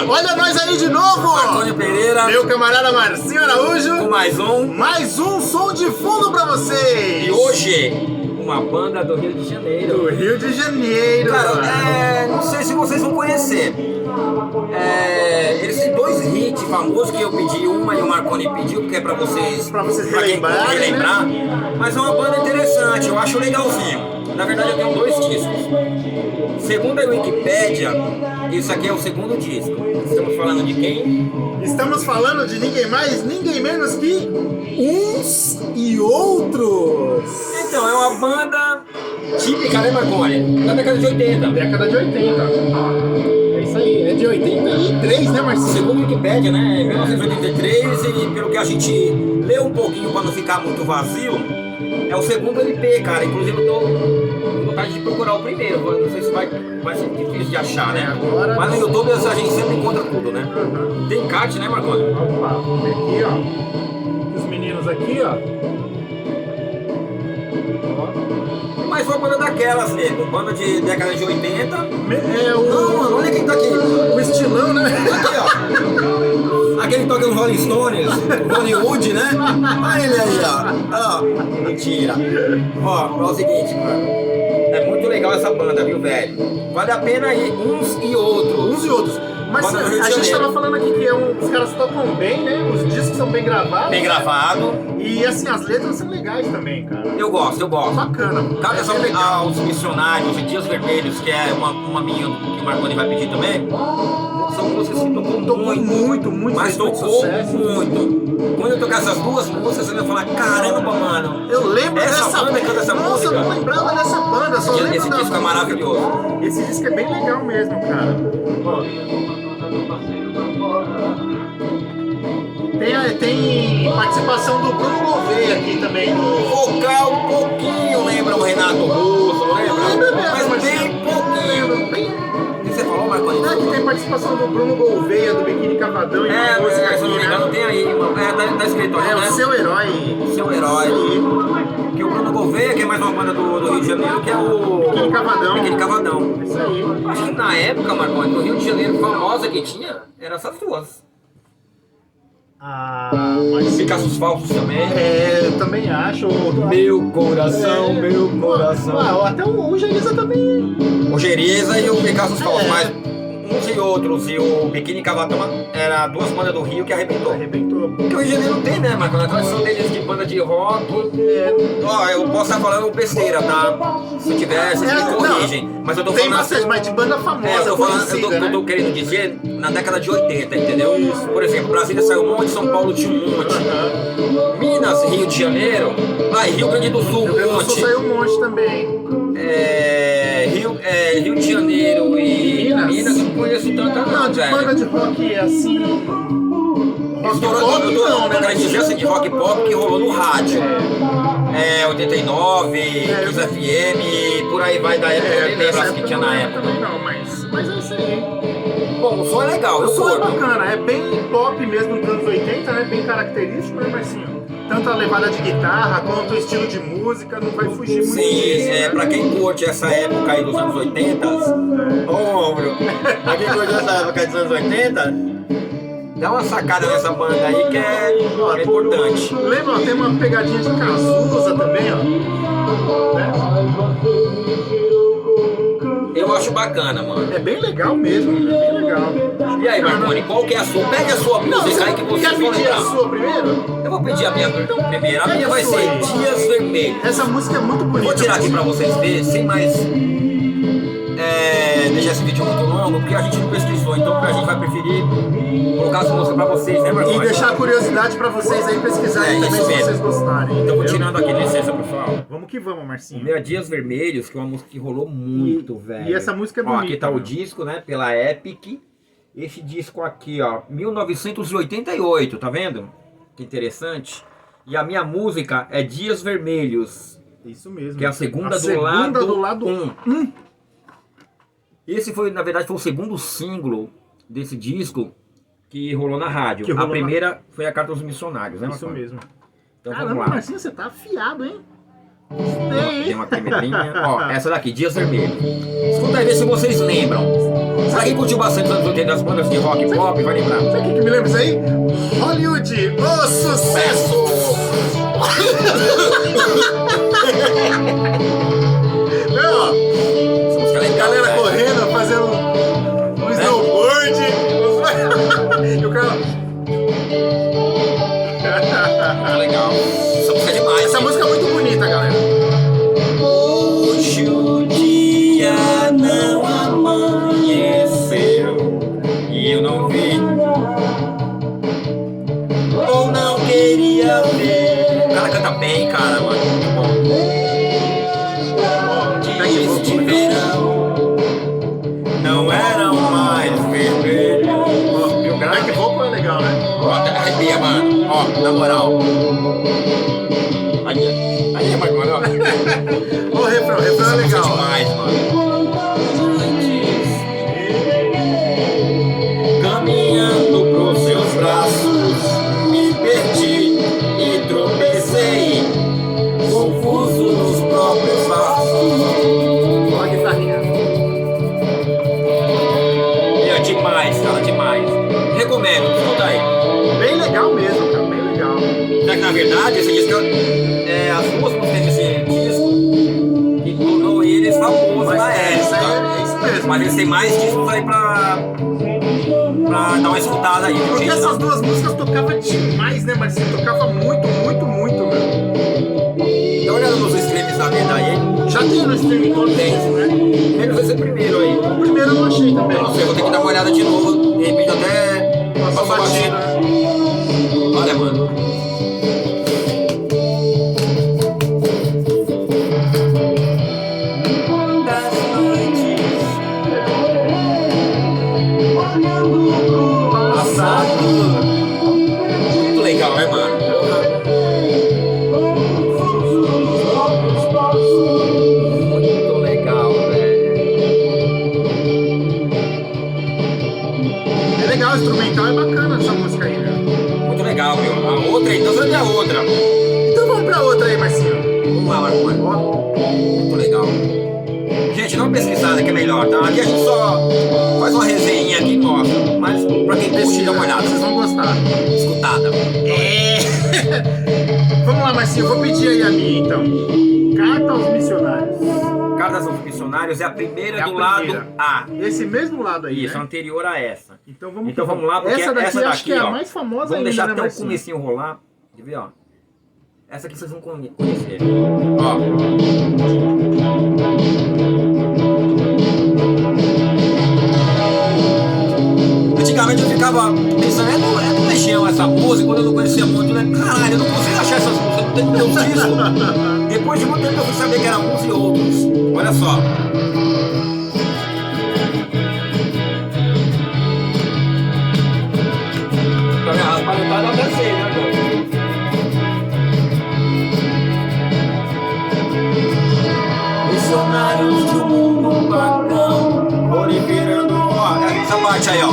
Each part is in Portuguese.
Olha nós aí de novo! Marconi Pereira, Meu camarada Marcinho Araújo, com mais um som de fundo pra vocês! E hoje, uma banda do Rio de Janeiro. Do Rio de Janeiro! Cara, não sei se vocês vão conhecer. Eles têm dois hits famosos que eu pedi uma e o Marconi pediu, porque é pra vocês relembrarem, relembrar. Né? Mas é uma banda interessante, eu acho legalzinho. Na verdade eu tenho dois discos. Segundo a Wikipédia, isso aqui é o segundo disco. Estamos falando de quem? Estamos falando de ninguém mais, ninguém menos que Uns e Outros. Então, é uma banda típica, né, Marconi? Da década de 80. Década de 80. É isso aí, é de 83, né, Marcinho? Segundo a Wikipédia, né, 1983, e pelo que a gente leu um pouquinho para não ficar muito vazio, é o segundo LP, cara. Inclusive eu tô com vontade de procurar o primeiro. Não sei se vai ser difícil de achar, né? Agora, mas no YouTube a gente sempre encontra tudo, né? Uhum. Tem encarte, né, Marconi? Opa, aqui, ó. Os meninos aqui, ó. Mas uma banda daquelas mesmo, banda de década de 80. Não, mano, olha quem tá aqui. O estilão, né? Aqui, ó. Aquele que toca no Rolling Stones, Hollywood, né? Olha ele aí, ó. Mentira. Ó, é o seguinte, mano. É muito legal essa banda, viu, velho? Vale a pena ir, uns e outros. Uns e outros. Mas a gente tava falando aqui que os caras tocam bem, né? Os discos são bem gravados. Bem gravado. E assim, as letras são legais também, cara. Eu gosto. Bacana. Cabe aos Missionários e Dias Vermelhos, que é uma minha que o Marconi vai pedir também. São músicas que tocou muito, mas tocou muito. Quando eu tocar essas duas músicas, você vai falar, caramba, mano. Eu lembro essa dessa banda canta essa Nossa, música. eu não lembrava dessa banda, só lembro Esse disco é maravilhoso. Esse disco é bem legal mesmo, cara. Ó. Tem participação do Bruno Gouveia aqui também. Vocal um pouquinho lembra o Renato Russo, não lembra? Mas bem pouquinho. O que você falou, Marconi? Aqui tem participação do Bruno Gouveia, do Biquíni Cavadão. Se eu não me engano, tem aí, mano. Tá escrito aí, né? O Seu Herói. O Seu Herói. Que o Bruno Gouveia, que é mais uma banda do Rio de Janeiro, que é o Biquíni Cavadão. Biquíni Cavadão. Isso aí. Acho que na época, Marconi, no Rio de Janeiro, famosa que tinha, eram essas duas. Mas Picassos Falsos também. Eu também acho. Meu coração, meu coração. Até o Geriza também. O Geriza e o Picassos Falsos, mas uns e outros. E o Biquíni Cavadão era duas bandas do Rio que arrebentou. Porque o Rio de Janeiro tem, né, Marconi? A tradição deles de banda de rock. Ó, eu posso estar falando besteira, tá? Se tiver, vocês me corrigem. Mas eu tô falando. Tem bastante, mas de banda famosa. Eu tô querendo dizer na década de 80, entendeu? Isso. Por exemplo, Brasília saiu um monte, São Paulo tinha um monte. Minas, Rio de Janeiro, Rio Grande do Sul, um monte. Saiu um monte também. Rio de Janeiro e Minas eu não conheço tanta não, de banda de rock assim. Eu quero dizer assim de rock pop que rolou no rádio. 89, Kiss FM, por aí vai da época, eu nem lembro as que tinha na época. Não, mas é isso aí. Bom, o som é legal, o som é bacana, é bem pop mesmo dos anos 80, né? Bem característico, né, Marcinho? Tanto a levada de guitarra quanto o estilo de música, não vai fugir muito disso. Sim, pra quem curte essa época aí dos anos 80, pra quem curte essa época dos anos 80, dá uma sacada nessa banda aí que é importante. Lembra, tem uma pegadinha de Cazuza também, ó. Né? Eu acho bacana, mano. É bem legal mesmo, é bem legal. E aí, Marconi, qual que é a sua? Pede a sua música aí que você quer pedir a sua primeiro? Eu vou pedir a minha primeira. A minha vai ser Dias Vermelhos. Essa música é muito bonita. Vou tirar aqui pra vocês verem, sem mais deixar esse vídeo muito longo, porque a gente não pesquisou, então a gente vai preferir colocar as músicas pra vocês, né, Marconi? E deixar a curiosidade pra vocês aí pesquisarem também, se vocês gostarem. Então vou tirando aqui, licença, pessoal. Vamos que vamos, Marcinho. O meu é Dias Vermelhos, que é uma música que rolou muito, velho. E essa música é bonita. Ó, aqui tá o disco, né, pela Epic. Esse disco aqui, ó, 1988, tá vendo? Que interessante. E a minha música é Dias Vermelhos. Isso mesmo. Que é a segunda do lado 1. Esse foi, na verdade, foi o segundo single desse disco que rolou na rádio. A primeira foi a Carta aos Missionários, né, Isso mesmo. Então caramba, vamos lá. Marcinho, você tá afiado, hein? Tem uma primeirinha. Ó, essa daqui, Dias Vermelhos. Escuta aí, vê se vocês lembram. Pra quem curtiu bastante os anos 80 das bandas de rock e pop, vai lembrar. Sabe o que me lembra isso aí? Hollywood, o sucesso! Não, Essa música é legal, galera né? correndo, fazendo um snowboard. E o cara... Ah, legal. Essa música é demais. Essa hein? música é muito bonita, galera. Hoje o dia não amanheceu e eu não vi ou não queria ver. O cara canta bem, cara, mano. Muito bom. Dias de verão não eram mais vermelhos. Viu, Back grave? vocal é legal, né? Ó, até arrepia, mano. Ó, na moral. Aí, mano, ó. Ó, o refrão é Essa música é legal. demais, mano. Caminhando pros seus braços, me perdi e tropecei, confuso nos próprios passos. Ó a guitarrinha. É demais, cara, demais. Recomendo, escuta aí. Bem legal mesmo, cara, bem legal. Só que na verdade, esse disco é as duas músicas desse disco que tornou eles famosos na época. É isso mesmo. Mas eles têm mais discos aí pra dar uma escutada aí. Porque gente, essas não. duas músicas tocavam demais, né, Marcinho? Tocava muito, muito, muito, meu. Dá uma olhada nos streams da vida aí. Já tem no streaming todo tempo, né? Menos esse primeiro aí. O primeiro eu não achei também. Eu não sei, vou ter que dar uma olhada de novo. De repente até Passou batido, né? Olha, mano. Das noites passado. Muito legal, né, mano? Muito legal, velho. É legal, o instrumental é bacana essa música aí, né? Muito legal, meu. A outra, então você vai ver a outra. Então vamos pra outra aí, Marcinho. Vamos lá, Marco. Ó, Muito legal. Gente, dá uma pesquisada que é melhor, tá? Aqui a gente só faz uma resenha aqui e mostra. Mas pra quem curte, dá uma olhada. vocês vão gostar. Escutada. É. Vamos lá, Marcinho, vou pedir aí a minha, então. Carta aos Missionários. Cartas aos Missionários é a primeira É a do primeira. lado A. Esse mesmo lado aí, Isso, né? anterior a essa. Então vamos, Então vamos lá, porque essa daqui, essa acho que é a ó, mais famosa vamos ainda, deixar né, até o Marcinho? comecinho rolar. Quer ver, ó? Essa aqui vocês vão conhecer. Ó. Antigamente eu ficava pensando, é do Legião essa música, quando eu não conhecia muito, né? Caralho, eu não consigo achar essas músicas, não tem no meu disco. Depois de muito tempo eu fui saber que eram uns e outros. Olha só. Pra me raspar não tá nada assim, né, cara? Missionários de um mundo pagão, proliferando, ó, essa parte aí, ó.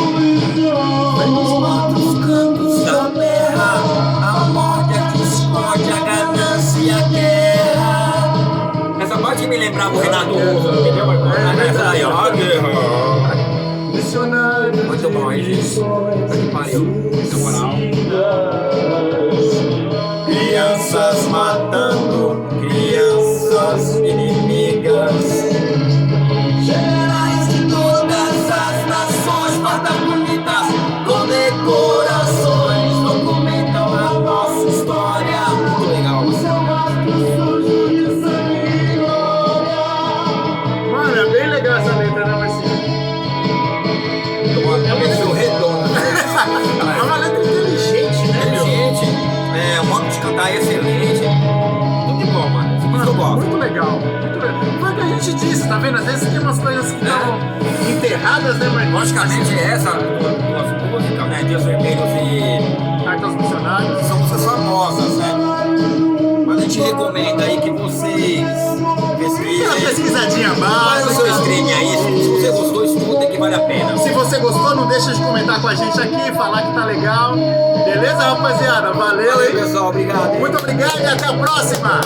Nos quatro cantos da terra, a morte, a discórdia, a ganância e a guerra. Essa parte me lembrava o Renato Russo, entendeu? Essa aí, ó, a guerra. Missionários. Muito bom, hein, gente? Puta que pariu. Na moral. Crianças matando crianças inimigas. Generais de todas as nações, fardas bonitas, condecorações, documentam a nossa história. Muito legal. Mano, é bem legal essa letra, né, Marcinho? É um redondo. É uma letra inteligente, né, meu? Gente, o modo de cantar é excelente. Tudo de bom, mano. Isso que eu gosto. Muito legal, muito legal. Foi o que a gente disse, tá vendo? Às vezes tem umas coisas que estão enterradas, né, mas Logicamente essa, duas músicas, né? Dias Vermelhos e Carta aos Missionários. são músicas famosas, né? Mas a gente recomenda aí que vocês Uma pesquisem. pesquisadinha Faz o seu básica. stream aí, se você gostou, escutem que vale a pena. Se você gostou, não deixa de comentar com a gente aqui, falar que tá legal. Beleza, rapaziada? Valeu, Valeu, hein? pessoal, obrigado. Hein? Muito obrigado e até a próxima!